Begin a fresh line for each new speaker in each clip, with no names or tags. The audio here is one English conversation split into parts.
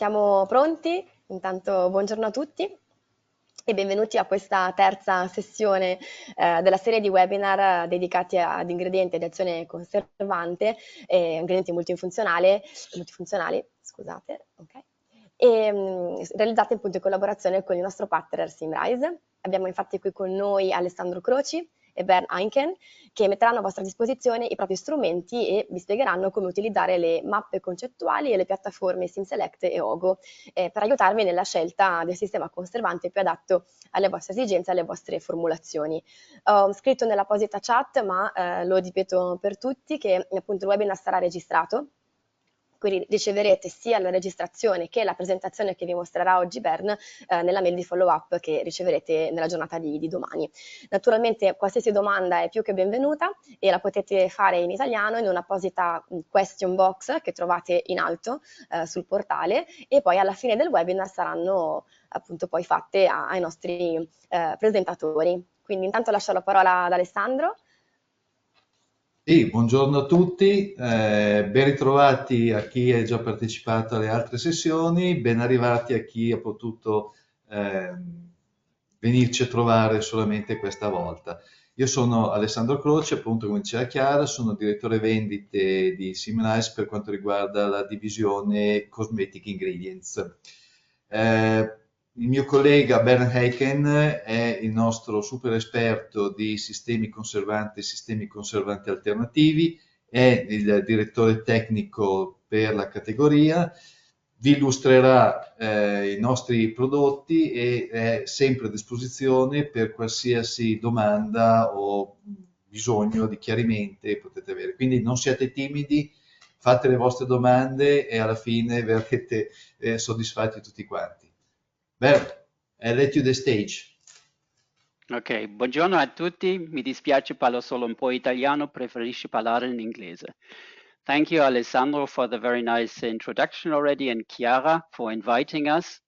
Siamo pronti? Intanto buongiorno a tutti e benvenuti a questa terza sessione della serie di webinar dedicati ad ingredienti di azione conservante e ingredienti multifunzionali, scusate, ok. Realizzati appunto in collaborazione con il nostro partner Symrise. Abbiamo infatti qui con noi Alessandro Croci e Bernd Einken, che metteranno a vostra disposizione i propri strumenti e vi spiegheranno come utilizzare le mappe concettuali e le piattaforme Symselect e Ogo per aiutarvi nella scelta del sistema conservante più adatto alle vostre esigenze e alle vostre formulazioni. Ho scritto nell'apposita chat, ma lo ripeto per tutti, che appunto il webinar sarà registrato, quindi riceverete sia la registrazione che la presentazione che vi mostrerà oggi Bern nella mail di follow up che riceverete nella giornata di domani. Naturalmente qualsiasi domanda è più che benvenuta e la potete fare in italiano in un'apposita question box che trovate in alto sul portale, e poi alla fine del webinar saranno appunto poi fatte ai nostri presentatori. Quindi intanto lascio la parola ad Alessandro.
Sì, buongiorno a tutti, ben ritrovati a chi ha già partecipato alle altre sessioni, ben arrivati a chi ha potuto venirci a trovare solamente questa volta. Io sono Alessandro Croce, appunto come diceva Chiara, sono direttore vendite di Symrise per quanto riguarda la divisione Cosmetic Ingredients. Il mio collega Bernd Heiken è il nostro super esperto di sistemi conservanti e sistemi conservanti alternativi, è il direttore tecnico per la categoria, vi illustrerà i nostri prodotti e è sempre a disposizione per qualsiasi domanda o bisogno di chiarimenti potete avere. Quindi non siate timidi, fate le vostre domande e alla fine verrete soddisfatti tutti quanti. Bert, I let you the stage.
Ok, buongiorno a tutti. Mi dispiace, parlo solo un po' italiano, preferisco parlare in inglese. Thank you, Alessandro, for the very nice introduction already, and Chiara for inviting us.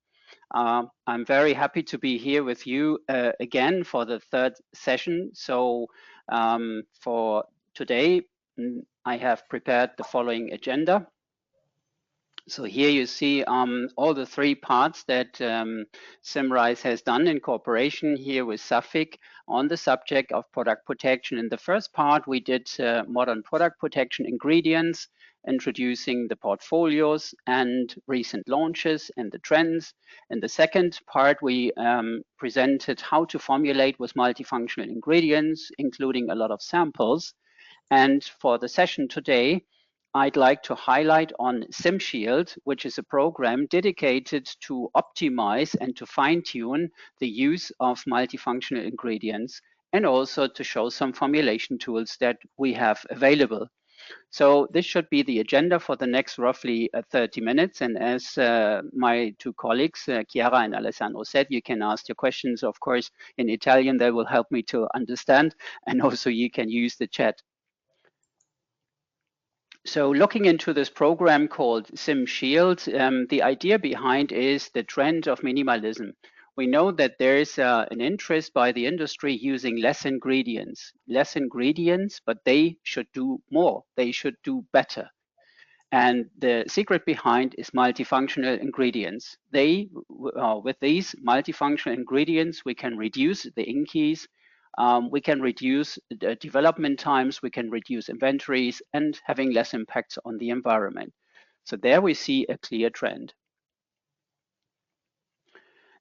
I'm very happy to be here with you again for the third session. So for today, I have prepared the following agenda. So here you see all the three parts that Symrise has done in cooperation here with Safic on the subject of product protection. In the first part, we did modern product protection ingredients, introducing the portfolios and recent launches and the trends. In the second part, we presented how to formulate with multifunctional ingredients, including a lot of samples. And for the session today, I'd like to highlight on Symshield, which is a program dedicated to optimize and to fine-tune the use of multifunctional ingredients, and also to show some formulation tools that we have available. So this should be the agenda for the next roughly 30 minutes. And as my two colleagues, Chiara and Alessandro said, you can ask your questions, of course, in Italian. That will help me to understand. And also you can use the chat. So looking into this program called Symshield, the idea behind is the trend of minimalism. We know that there is an interest by the industry using less ingredients, but they should do more. They should do better. And the secret behind is multifunctional ingredients. With these multifunctional ingredients, we can reduce the inkeys, we can reduce the development times, we can reduce inventories, and having less impacts on the environment. So there we see a clear trend.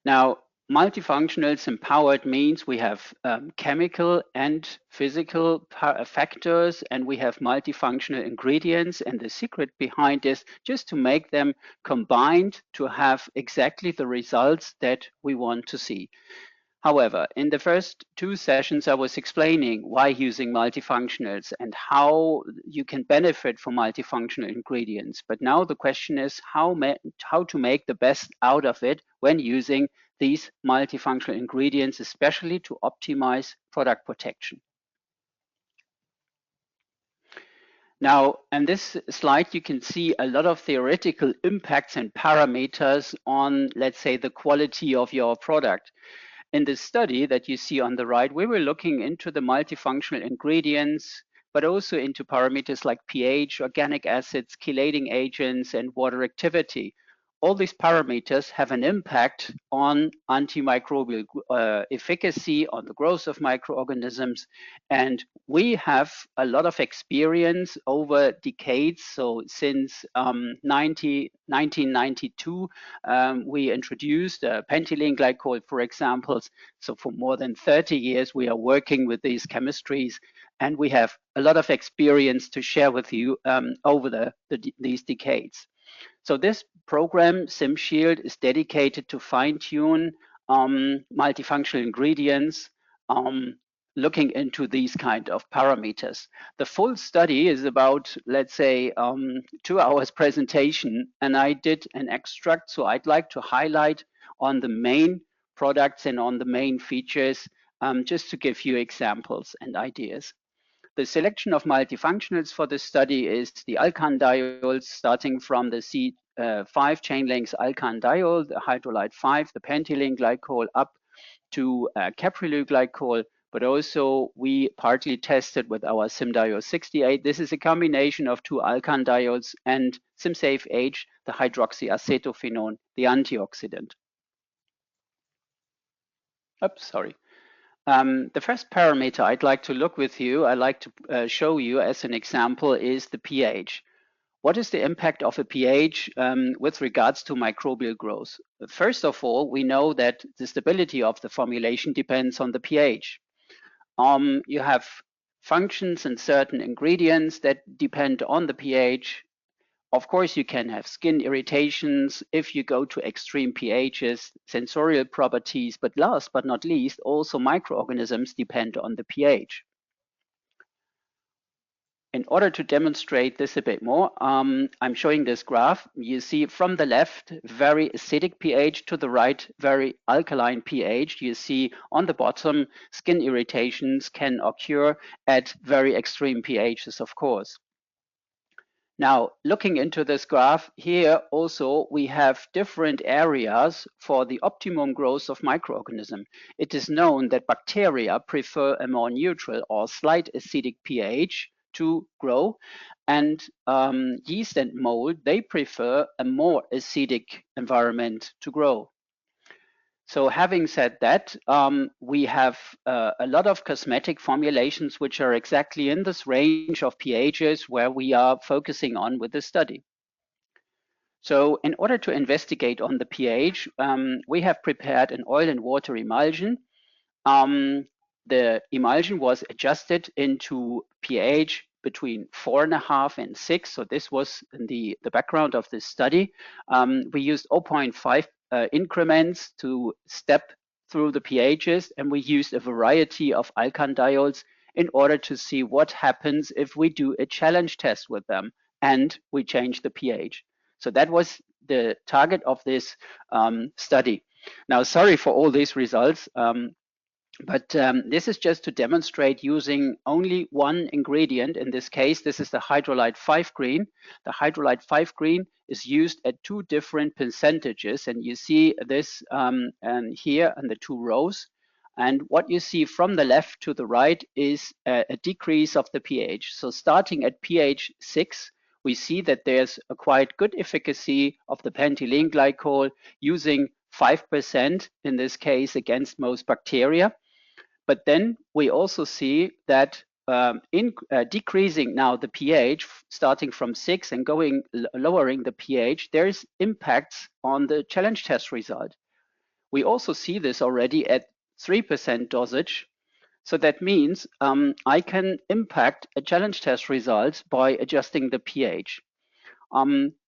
Now, multifunctionals empowered means we have chemical and physical factors, and we have multifunctional ingredients. And the secret behind is just to make them combined to have exactly the results that we want to see. However, in the first two sessions, I was explaining why using multifunctionals and how you can benefit from multifunctional ingredients. But now the question is how to make the best out of it when using these multifunctional ingredients, especially to optimize product protection. Now, in this slide, you can see a lot of theoretical impacts and parameters on, let's say, the quality of your product. In this study that you see on the right, we were looking into the multifunctional ingredients, but also into parameters like pH, organic acids, chelating agents, and water activity. all these parameters have an impact on antimicrobial efficacy, on the growth of microorganisms. And we have a lot of experience over decades. So since 1992, we introduced pentylene glycol, for example. So for more than 30 years, we are working with these chemistries, and we have a lot of experience to share with you over these decades. So this program, Symshield, is dedicated to fine-tune multifunctional ingredients, looking into these kind of parameters. The full study is about, let's say, 2 hours presentation, and I did an extract, so I'd like to highlight on the main products and on the main features, just to give you examples and ideas. The selection of multifunctionals for this study is the alkandiols, starting from the C5 chain length alkandiol, the hydrolyte 5, the pentylene glycol, up to caprylyl glycol, but also we partly tested with our Symdiol 68. This is a combination of 2 alkandiols and SimSafe-H, the hydroxyacetophenone, the antioxidant. Oops, sorry. The first parameter I'd like to look with you, I'd like to show you as an example, is the pH. What is the impact of a pH with regards to microbial growth? First of all, we know that the stability of the formulation depends on the pH. You have functions and certain ingredients that depend on the pH. Of course, you can have skin irritations if you go to extreme pHs, sensorial properties, but last but not least, also microorganisms depend on the pH. In order to demonstrate this a bit more, I'm showing this graph. You see from the left, very acidic pH, to the right, very alkaline pH. You see on the bottom, skin irritations can occur at very extreme pHs, of course. Now, looking into this graph here, also we have different areas for the optimum growth of microorganism. It is known that bacteria prefer a more neutral or slight acidic pH to grow, and yeast and mold, they prefer a more acidic environment to grow. So having said that, we have a lot of cosmetic formulations which are exactly in this range of pHs where we are focusing on with the study. So in order to investigate on the pH, we have prepared an oil and water emulsion. The emulsion was adjusted into pH between 4.5 and 6. So this was the background of this study. We used 0.5 increments to step through the pHs, and we used a variety of alkandiols in order to see what happens if we do a challenge test with them and we change the pH. So that was the target of this study. Now, sorry for all these results, but this is just to demonstrate using only one ingredient. In this case, this is the hydrolyte 5 green. The hydrolyte 5 green is used at 2 different percentages, and you see this and here in the 2 rows. And what you see from the left to the right is a decrease of the pH. So starting at pH 6, we see that there's a quite good efficacy of the pentylene glycol using 5% in this case against most bacteria. But then we also see that decreasing now the pH, starting from 6 and lowering the pH, there's impacts on the challenge test result. We also see this already at 3% dosage. So that means I can impact a challenge test result by adjusting the pH.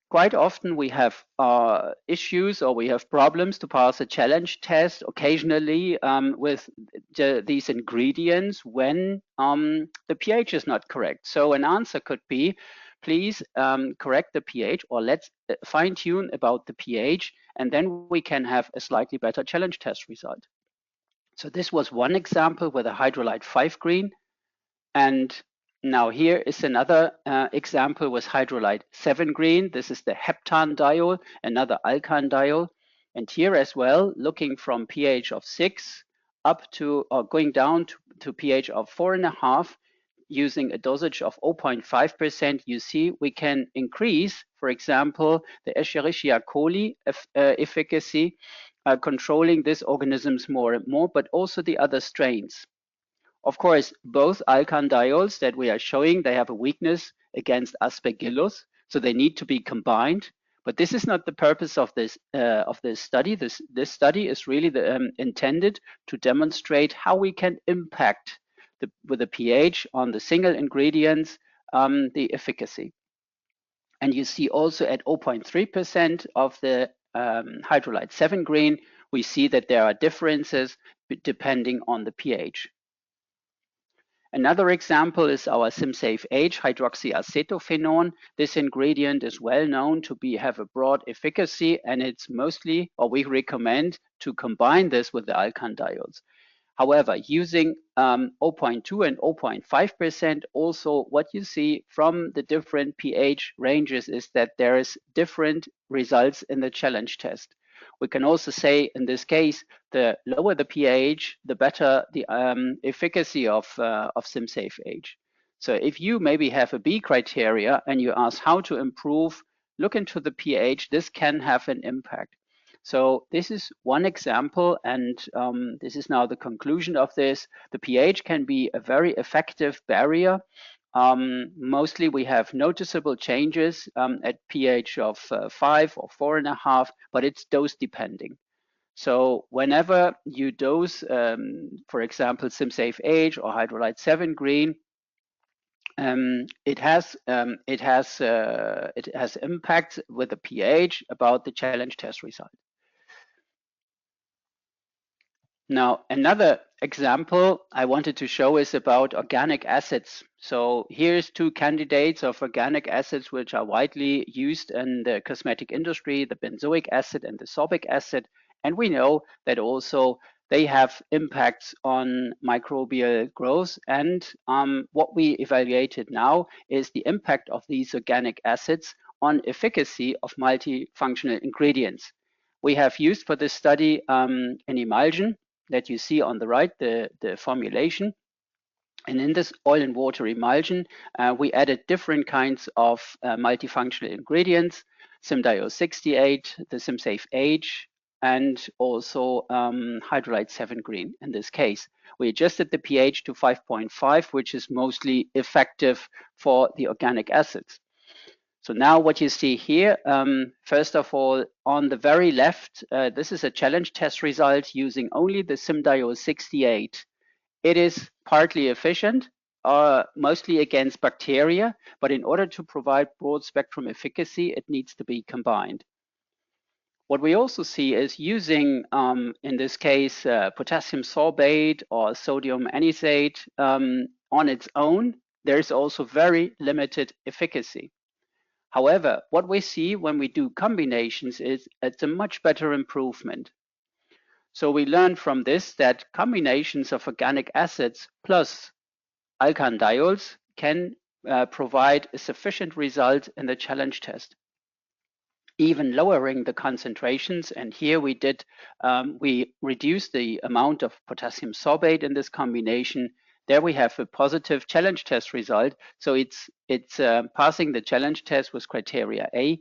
Quite often we have issues or we have problems to pass a challenge test occasionally with these ingredients when the pH is not correct. So an answer could be, please correct the pH, or let's fine tune about the pH, and then we can have a slightly better challenge test result. So this was one example with a hydrolyte 5 green, and now here is another example with hydrolyte 7 green. This is the heptanediol, another alkandiol. And here as well, looking from pH of 6 up to, or going down to pH of 4.5, using a dosage of 0.5%, you see we can increase, for example, the Escherichia coli efficacy, controlling these organisms more and more, but also the other strains. Of course, both alkandiols that we are showing, they have a weakness against Aspergillus, so they need to be combined. But this is not the purpose of this study. This study is really intended to demonstrate how we can impact with the pH on the single ingredients the efficacy. And you see also at 0.3% of the hydrolyte 7 green, we see that there are differences depending on the pH. Another example is our SimSafe-H hydroxyacetophenone. This ingredient is well known to have a broad efficacy, and it's mostly, or we recommend to combine this with the alkandiols. However, using 0.2 and 0.5%, also what you see from the different pH ranges is that there is different results in the challenge test. We can also say in this case, the lower the pH, the better the efficacy of SimSafe-H. So if you maybe have a B criteria and you ask how to improve, look into the pH, this can have an impact. So this is one example, and this is now the conclusion of this. The pH can be a very effective barrier. Mostly we have noticeable changes at pH of 5 or 4.5, but it's dose depending. So whenever you dose, for example, SimSafe-H or hydrolyte 7 green, it has impact with the pH about the challenge test result. Now, another example I wanted to show is about organic acids. So here's two candidates of organic acids which are widely used in the cosmetic industry, the benzoic acid and the sorbic acid. And we know that also they have impacts on microbial growth. And what we evaluated now is the impact of these organic acids on efficacy of multifunctional ingredients. We have used for this study an emulsion that you see on the right, the formulation. And in this oil and water emulsion, we added different kinds of multifunctional ingredients, Simdiol 68, the SimSafe-H, and also hydrolyte 7 green in this case. We adjusted the pH to 5.5, which is mostly effective for the organic acids. So now what you see here, first of all, on the very left, this is a challenge test result using only the Simdiol 68. It is partly efficient, mostly against bacteria, but in order to provide broad spectrum efficacy, it needs to be combined. What we also see is using, in this case, potassium sorbate or sodium anisate on its own, there's also very limited efficacy. However, what we see when we do combinations is it's a much better improvement. So we learned from this that combinations of organic acids plus alkandiols can provide a sufficient result in the challenge test, even lowering the concentrations. And here we reduced the amount of potassium sorbate in this combination. There we have a positive challenge test result. So it's passing the challenge test with criteria A,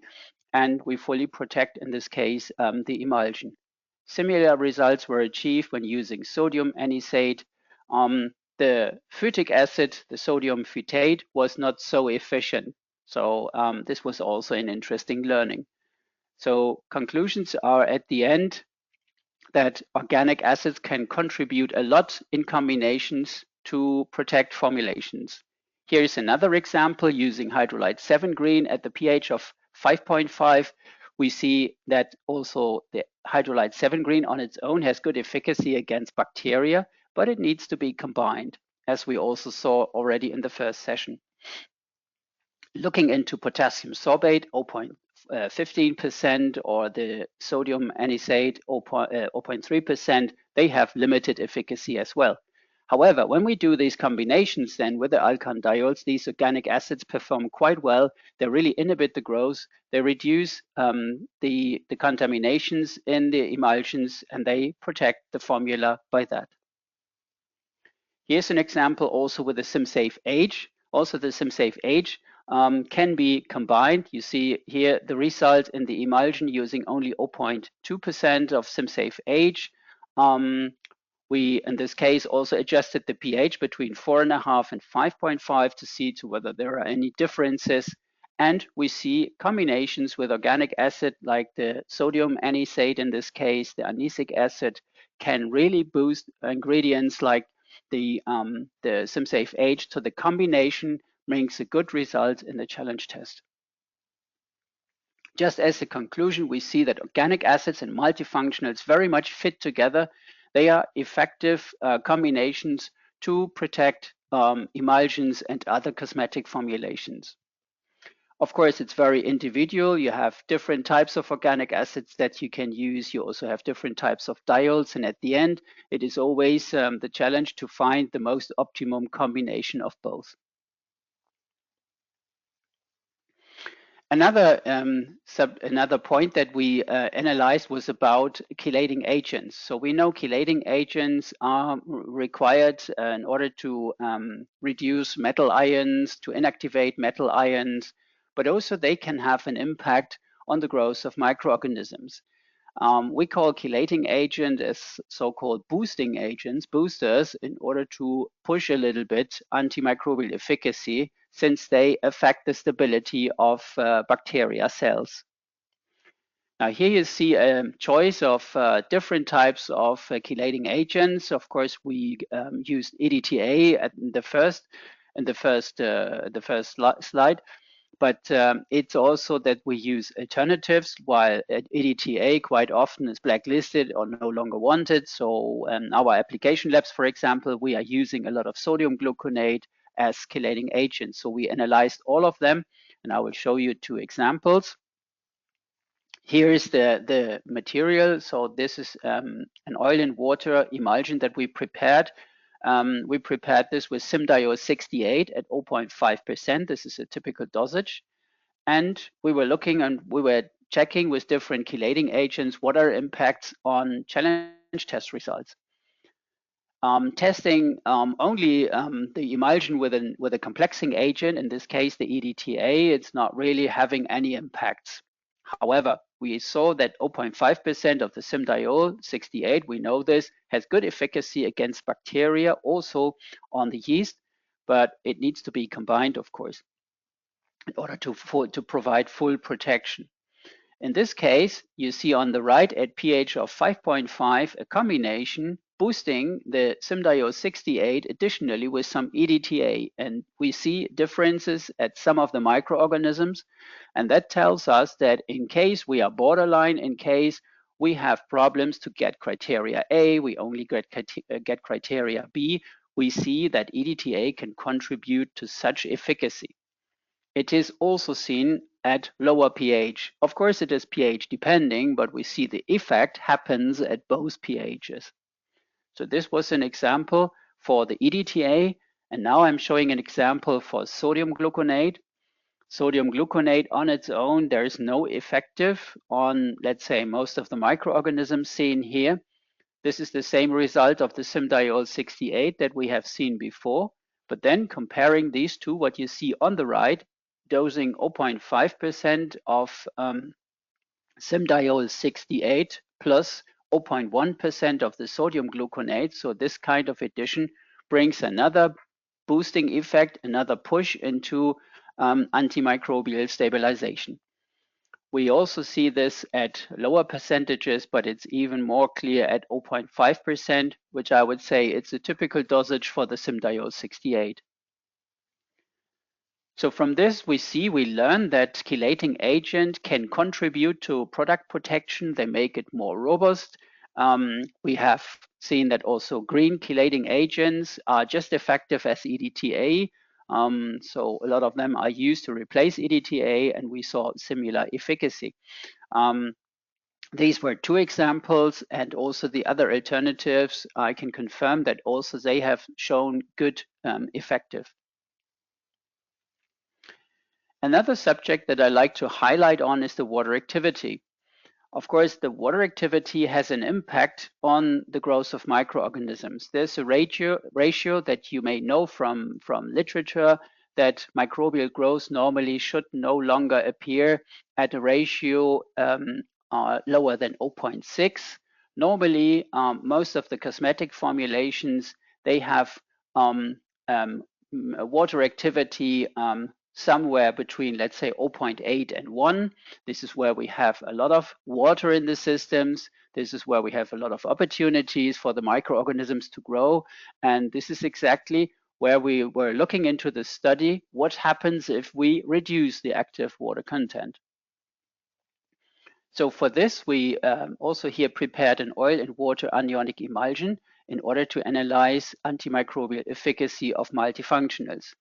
and we fully protect, in this case, the emulsion. Similar results were achieved when using sodium anisate. The phytic acid, the sodium phytate, was not so efficient. So this was also an interesting learning. So conclusions are at the end that organic acids can contribute a lot in combinations to protect formulations. Here is another example using hydrolyte 7 green at the pH of 5.5. We see that also the hydrolyte 7 green on its own has good efficacy against bacteria, but it needs to be combined, as we also saw already in the first session. Looking into potassium sorbate, 0.15%, or the sodium anisate, 0.3%, they have limited efficacy as well. However, when we do these combinations then with the alkandiols, these organic acids perform quite well. They really inhibit the growth. They reduce the contaminations in the emulsions, and they protect the formula by that. Here's an example also with the SimSafe-H. Also the SimSafe-H can be combined. You see here the result in the emulsion using only 0.2% of SimSafe-H. We, in this case, also adjusted the pH between 4.5 and 5.5 to see to whether there are any differences. And we see combinations with organic acid like the sodium anisate, in this case, the anisic acid, can really boost ingredients like the SimSafe-H. So the combination brings a good result in the challenge test. Just as a conclusion, we see that organic acids and multifunctionals very much fit together. They are effective combinations to protect emulsions and other cosmetic formulations. Of course, it's very individual. You have different types of organic acids that you can use. You also have different types of diols. And at the end, it is always the challenge to find the most optimum combination of both. Another point that we analyzed was about chelating agents. So we know chelating agents are required in order to reduce metal ions, to inactivate metal ions, but also they can have an impact on the growth of microorganisms. We call chelating agent as so-called boosting agents, boosters, in order to push a little bit antimicrobial efficacy, since they affect the stability of bacteria cells. Now here you see a choice of different types of chelating agents. Of course, we used EDTA at the first slide. But it's also that we use alternatives, while EDTA quite often is blacklisted or no longer wanted. So our application labs, for example, we are using a lot of sodium gluconate as chelating agents. So we analyzed all of them, and I will show you 2 examples. Here is the material. So this is an oil and water emulsion that we prepared. We prepared this with Simdiol 68 at 0.5%. This is a typical dosage. And we were looking and we were checking with different chelating agents what are impacts on challenge test results. Testing only the emulsion with a complexing agent, in this case the EDTA, it's not really having any impacts. However, we saw that 0.5% of the Simdiol 68, we know this, has good efficacy against bacteria, also on the yeast, but it needs to be combined, of course, in order to provide full protection. In this case, you see on the right at pH of 5.5, a combination boosting the Simdiol 68 additionally with some EDTA. And we see differences at some of the microorganisms. And that tells us that in case we are borderline, in case we have problems to get criteria A, we only get criteria B, we see that EDTA can contribute to such efficacy. It is also seen at lower pH. Of course, it is pH depending, but we see the effect happens at both pHs. So this was an example for the EDTA, and now I'm showing an example for sodium gluconate. Sodium gluconate on its own, there is no effective on, let's say, most of the microorganisms seen here. This is the same result of the Simdiol 68 that we have seen before, but then comparing these two, what you see on the right, dosing 0.5% of Simdiol 68 plus 0.1% of the sodium gluconate. So this kind of addition brings another boosting effect, another push into antimicrobial stabilization. We also see this at lower percentages, but it's even more clear at 0.5%, which I would say it's a typical dosage for the Simdiol 68. So from this, we learn that chelating agent can contribute to product protection. They make it more robust. We have seen that also green chelating agents are just effective as EDTA. So a lot of them are used to replace EDTA, and we saw similar efficacy. These were 2 examples, and also the other alternatives, I can confirm that also they have shown good effective. Another subject that I like to highlight on is the water activity. of course, the water activity has an impact on the growth of microorganisms. There's a ratio that you may know from literature, that microbial growth normally should no longer appear at a ratio lower than 0.6. Normally, most of the cosmetic formulations, they have water activity somewhere between, let's say, 0.8 and 1. This is where we have a lot of water in the systems. This is where we have a lot of opportunities for the microorganisms to grow. And this is exactly where we were looking into the study, what happens if we reduce the active water content. So for this, we also here prepared an oil and water anionic emulsion in order to analyze antimicrobial efficacy of multifunctionals.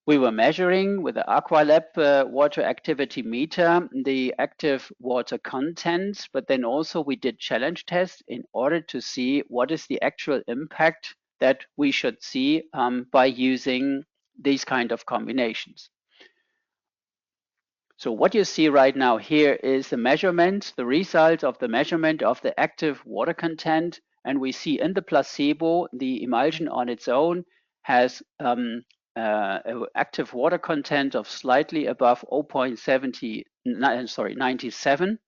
We were measuring with the Aqualab water activity meter the active water content, but then also we did challenge tests in order to see what is the actual impact that we should see by using these kind of combinations. So what you see right now here is the measurement, the result of the measurement of the active water content. And we see in the placebo, the emulsion on its own has active water content of slightly above 0.97.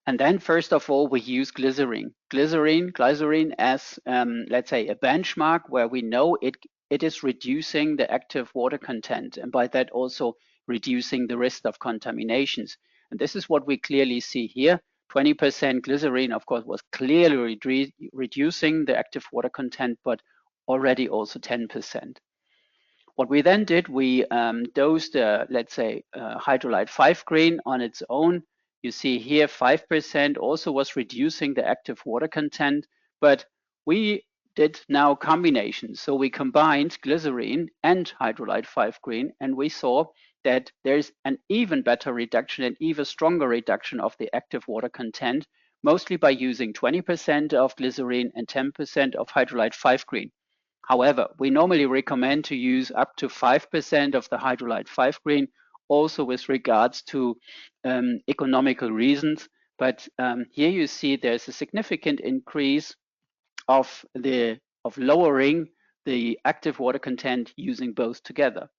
And then first of all, we use glycerin. Glycerin as, let's say, a benchmark where we know it is reducing the active water content, and by that also reducing the risk of contaminations. And this is what we clearly see here. 20% glycerin, of course, was clearly reducing the active water content, but already also 10%. What we then did, we dosed, let's say, hydrolyte 5 green on its own. You see here 5% also was reducing the active water content, but we did now combinations. So we combined glycerin and hydrolyte 5 green, and we saw that there's an even better reduction, an even stronger reduction of the active water content, mostly by using 20% of glycerin and 10% of hydrolyte 5 green. However, we normally recommend to use up to 5% of the hydrolyte 5 green, also with regards to economical reasons. But here you see there's a significant increase of lowering the active water content using both together.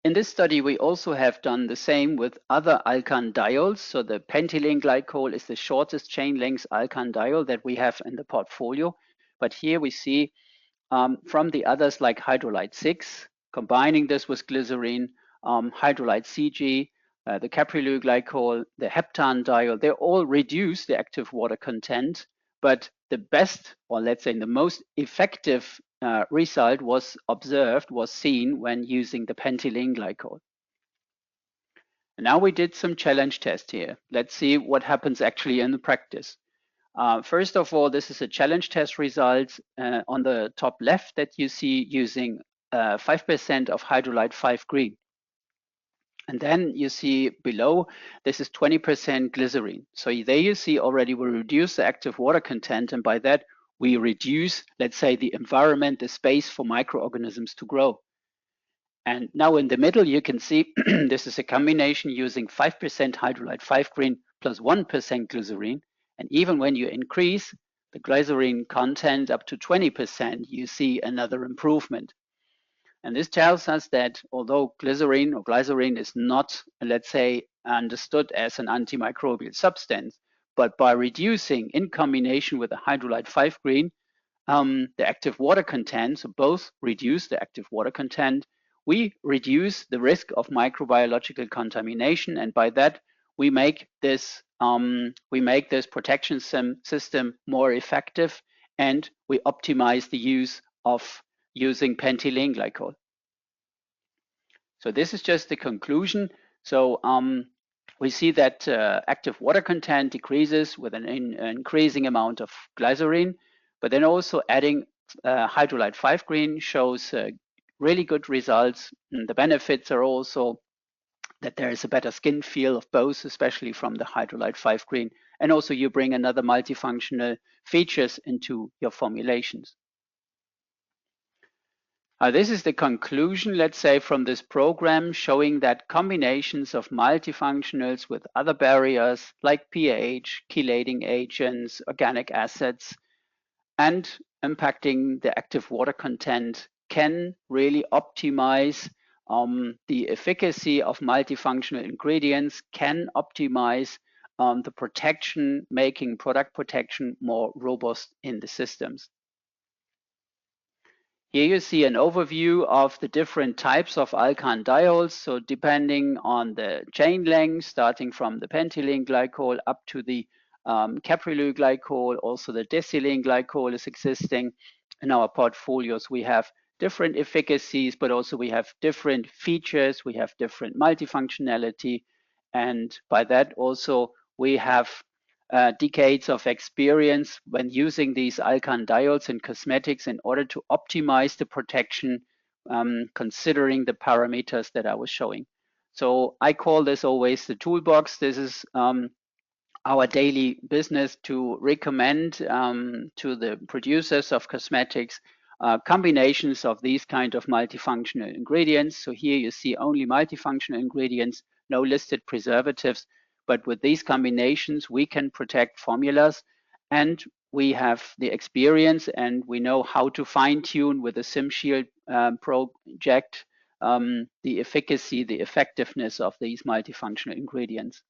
In this study, we also have done the same with other alkan diols. So the pentylene glycol is the shortest chain length alkan diol that we have in the portfolio. But here we see from the others like hydrolyte 6, combining this with glycerin, hydrolyte CG, the caprylyl glycol, the heptan diol, they all reduce the active water content. But the best, or let's say the most effective result was seen when using the pentylene glycol. And now we did some challenge tests here. Let's see what happens actually in the practice. First of all, this is a challenge test result on the top left that you see using 5% of hydrolyte 5 green. And then you see below, this is 20% glycerin. So there you see already we reduce the active water content, and by that we reduce, let's say, the environment, the space for microorganisms to grow. And now in the middle, you can see this is a combination using 5% hydrolyte 5 green plus 1% glycerin. And even when you increase the glycerin content up to 20%, you see another improvement. And this tells us that although glycerin is not, let's say, understood as an antimicrobial substance, but by reducing in combination with the hydrolyte 5 green, the active water content, so both reduce the active water content, we reduce the risk of microbiological contamination, and by that we make this protection system more effective, and we optimize the use of using pentylene glycol. So this is just the conclusion. So we see that active water content decreases with an increasing amount of glycerin, but then also adding hydrolyte 5 green shows really good results. And the benefits are also that there is a better skin feel of both, especially from the hydrolyte 5 green, and also you bring another multifunctional features into your formulations. This is the conclusion, let's say, from this program, showing that combinations of multifunctionals with other barriers like pH, chelating agents, organic acids, and impacting the active water content can really optimize the efficacy of multifunctional ingredients, can optimize the protection, making product protection more robust in the systems. Here you see an overview of the different types of alkan diols. So depending on the chain length, starting from the pentylene glycol up to the caprylyl glycol, also the decylene glycol is existing in our portfolios. We have different efficacies, but also we have different features. We have different multifunctionality. And by that also we have decades of experience when using these alkan diols in cosmetics in order to optimize the protection, considering the parameters that I was showing. So I call this always the toolbox. This is our daily business to recommend to the producers of cosmetics combinations of these kind of multifunctional ingredients. So here you see only multifunctional ingredients, no listed preservatives. But with these combinations, we can protect formulas, and we have the experience and we know how to fine tune with the Symshield project the efficacy, the effectiveness of these multifunctional ingredients.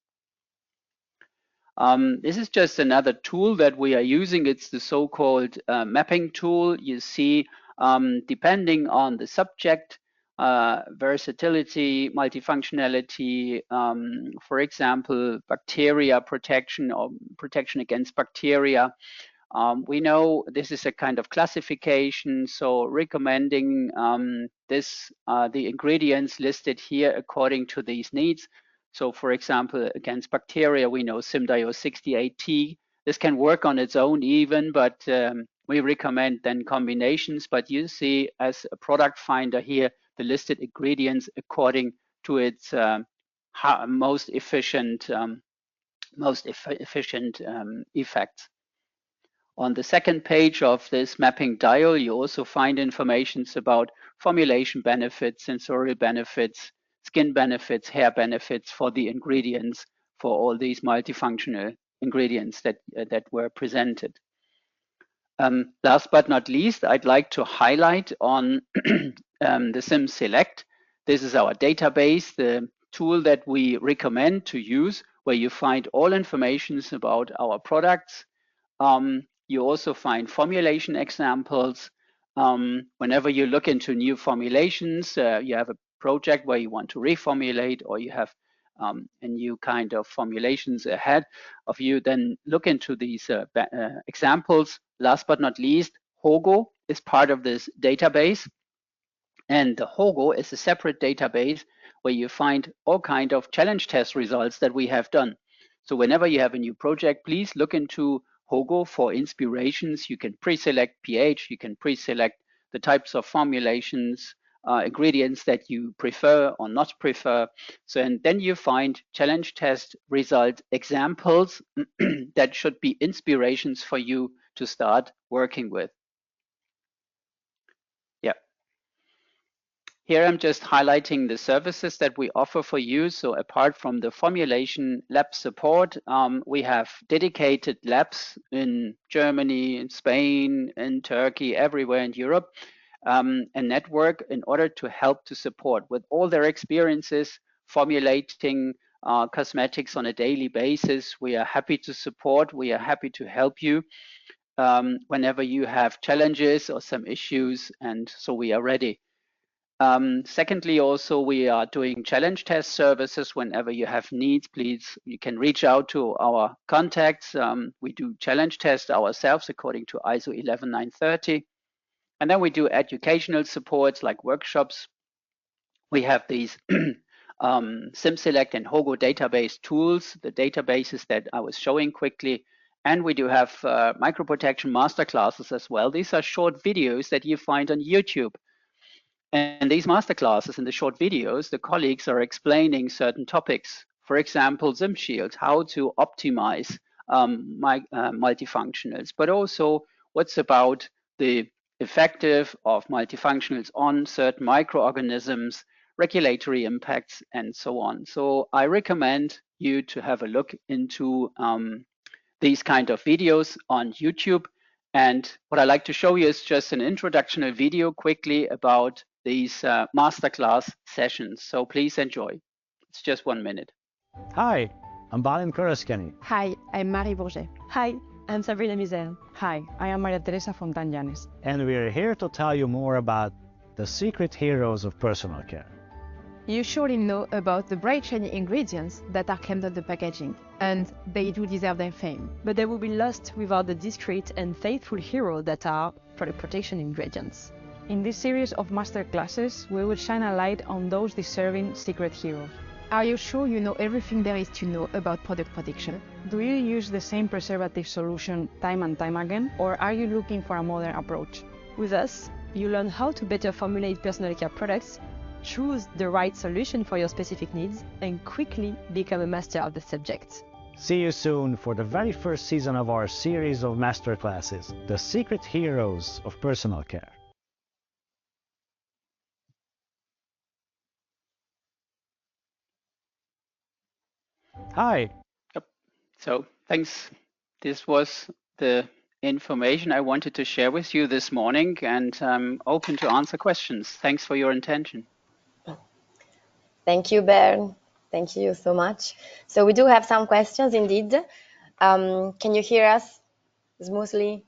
This is just another tool that we are using. It's the so-called mapping tool. You see, depending on the subject, versatility, multifunctionality, for example, bacteria protection or protection against bacteria. We know this is a kind of classification, so recommending the ingredients listed here according to these needs. So for example, against bacteria, we know Symdio 68T. This can work on its own even, but we recommend then combinations. But you see as a product finder here, the listed ingredients according to its most efficient effects. On the second page of this mapping dial, you also find information about formulation benefits, sensorial benefits, skin benefits, hair benefits for the ingredients, for all these multifunctional ingredients that were presented. Last but not least, I'd like to highlight on the Symselect. This is our database, the tool that we recommend to use, where you find all information about our products. You also find formulation examples. Whenever you look into new formulations, you have a project where you want to reformulate, or you have a new kind of formulations ahead of you, then look into these examples. Last but not least, HOGO is part of this database. And the HOGO is a separate database where you find all kind of challenge test results that we have done. So whenever you have a new project, please look into HOGO for inspirations. You can pre-select pH, you can pre-select the types of formulations, ingredients that you prefer or not prefer. So, and then you find challenge test result examples that should be inspirations for you to start working with. Yeah. Here I'm just highlighting the services that we offer for you. So apart from the formulation lab support, we have dedicated labs in Germany, in Spain, in Turkey, everywhere in Europe, a network in order to help to support with all their experiences formulating cosmetics on a daily basis. We are happy to support, we are happy to help you whenever you have challenges or some issues, and so we are ready. Secondly, also we are doing challenge test services. Whenever you have needs, please, you can reach out to our contacts. We do challenge test ourselves according to ISO 11930. And then we do educational supports like workshops. We have these Symselect and HOGO database tools, the databases that I was showing quickly. And we do have microprotection masterclasses as well. These are short videos that you find on YouTube. And these masterclasses and the short videos, the colleagues are explaining certain topics. For example, Symshield, how to optimize multifunctionals, but also what's about the effective of multifunctionals on certain microorganisms, regulatory impacts, and so on. So I recommend you to have a look into these kind of videos on YouTube. And what I like to show you is just an introductory video quickly about these masterclass sessions. So please enjoy. It's just 1 minute.
Hi, I'm Balin Kuraskani.
Hi, I'm Marie Bourget. Hi, I'm Sabrina Mizel. Hi, I am Maria Teresa Fontan-Llanes.
And we're here to tell you more about the secret heroes of personal care.
You surely know about the bright shiny ingredients that are kept on the packaging, and they do deserve their fame. But they will be lost without the discreet and faithful heroes that are product protection ingredients. In this series of masterclasses, we will shine a light on those deserving secret heroes. Are you sure you know everything there is to know about product protection? Do you use the same preservative solution time and time again, or are you looking for a modern approach? With us, you learn how to better formulate personal care products, choose the right solution for your specific needs, and quickly become a master of the subject.
See you soon for the very first season of our series of masterclasses, The Secret Heroes of Personal Care. Hi.
Yep. So thanks. This was the information I wanted to share with you this morning, and I'm open to answer questions. Thanks for your attention.
Thank you, Bernd. Thank you so much. So we do have some questions indeed. Can you hear us smoothly?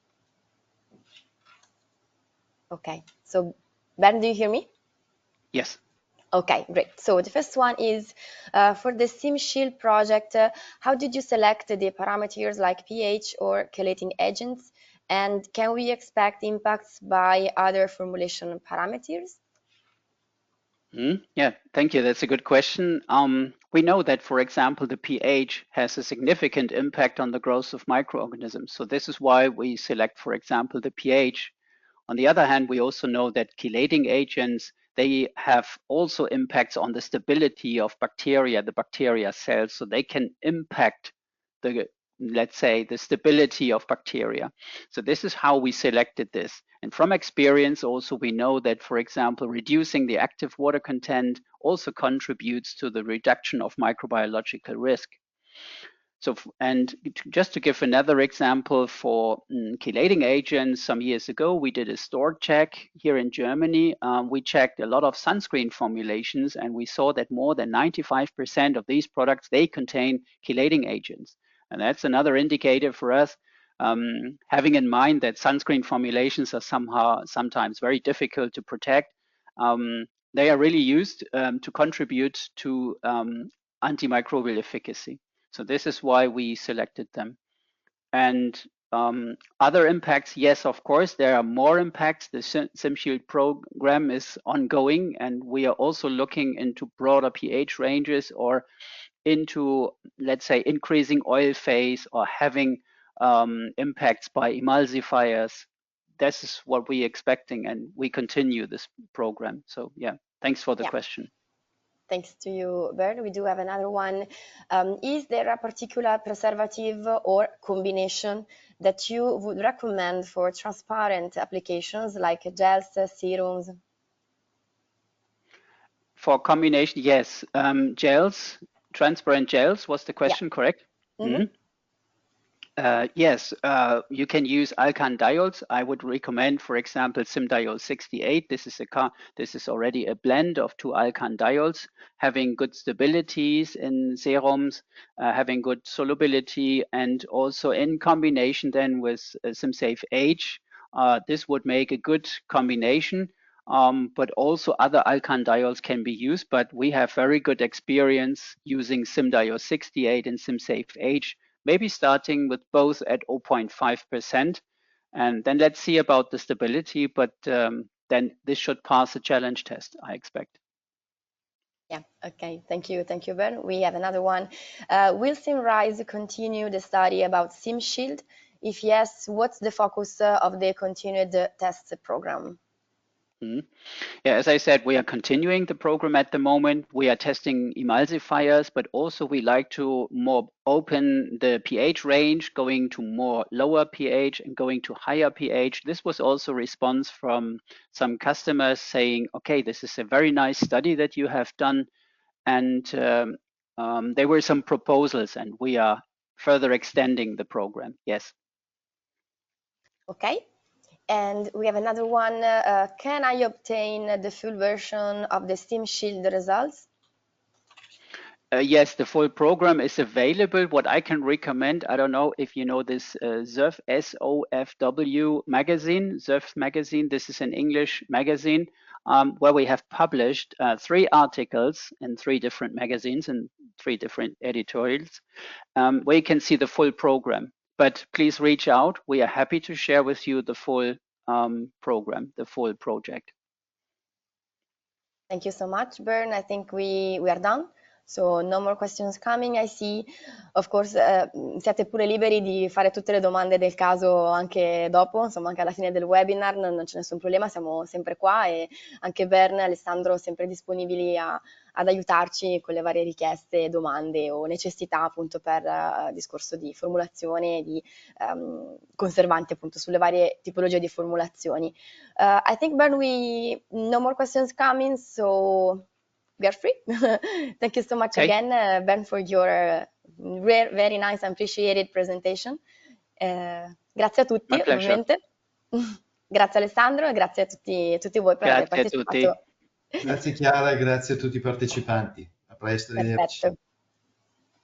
Okay. So Bernd, do you hear me?
Yes.
Okay, great. So the first one is for the Symshield project, how did you select the parameters like pH or chelating agents? And can we expect impacts by other formulation parameters?
Yeah, thank you. That's a good question. We know that, for example, the pH has a significant impact on the growth of microorganisms. So this is why we select, for example, the pH. On the other hand, we also know that chelating agents, they have also impacts on the stability of bacteria, the bacteria cells, so they can impact the, let's say, the stability of bacteria. So this is how we selected this. And from experience also, we know that, for example, reducing the active water content also contributes to the reduction of microbiological risk. So, and just to give another example for chelating agents, some years ago, we did a store check here in Germany. We checked a lot of sunscreen formulations, and we saw that more than 95% of these products, they contain chelating agents. And that's another indicator for us, having in mind that sunscreen formulations are sometimes very difficult to protect. They are really used to contribute to antimicrobial efficacy. So this is why we selected them. And other impacts, yes, of course, there are more impacts. The Symshield program is ongoing, and we are also looking into broader pH ranges or into, let's say, increasing oil phase or having impacts by emulsifiers. This is what we're expecting, and we continue this program. So yeah, thanks for the question.
Thanks to you, Bernd. We do have another one. Is there a particular preservative or combination that you would recommend for transparent applications like gels, serums?
For combination, yes. Gels, transparent gels was the question, correct?
Mm-hmm.
Yes, you can use Alcan diols. I would recommend, for example, Symdiol 68. This is already a blend of two Alcan diols, having good stabilities in serums, having good solubility, and also in combination then with SimSafe H. This would make a good combination. But also other Alcan diols can be used, but we have very good experience using Symdiol 68 and SimSafe H, maybe starting with both at 0.5%. And then let's see about the stability, but then this should pass a challenge test, I expect.
Yeah, okay, thank you, Bernd. We have another one. Will Symrise continue the study about Symshield? If yes, what's the focus of the continued test program?
Mhm. Yeah, as I said, we are continuing the program at the moment. We are testing emulsifiers, but also we like to more open the pH range, going to more lower pH and going to higher pH. This was also response from some customers saying, okay, this is a very nice study that you have done. And there were some proposals and we are further extending the program. Yes.
Okay. And we have another one. Can I obtain the full version of the Symshield results?
Yes, the full program is available. What I can recommend, I don't know if you know this SOF, SOFW magazine, SOF magazine. This is an English magazine where we have published 3 articles in 3 different magazines and 3 different editorials where you can see the full program. But please reach out. We are happy to share with you the full program, the full project.
Thank you so much, Bern. I think we are done. So no more questions coming, I see. Of course, siete pure liberi di fare tutte le domande del caso anche dopo, insomma anche alla fine del webinar, non c'è nessun problema, siamo sempre qua e anche Bern e Alessandro sempre disponibili ad aiutarci con le varie richieste, domande o necessità appunto per discorso di formulazione, di conservanti appunto sulle varie tipologie di formulazioni. I think, Bern, no more questions coming, so we are free. Thank you so much again, Ben, for your very nice and appreciated presentation. Grazie a tutti, ovviamente. Grazie Alessandro e grazie a tutti voi per aver partecipato.
Grazie Chiara e grazie a tutti i partecipanti. A presto, arrivederci.
Perfetto.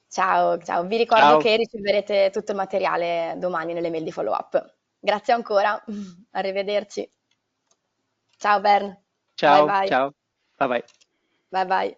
Ciao, ciao. Vi ricordo che riceverete tutto il materiale domani nelle mail di follow up. Grazie ancora, arrivederci. Ciao Bern.
Ciao,
bye bye.
ciao. Bye bye.
Bye bye.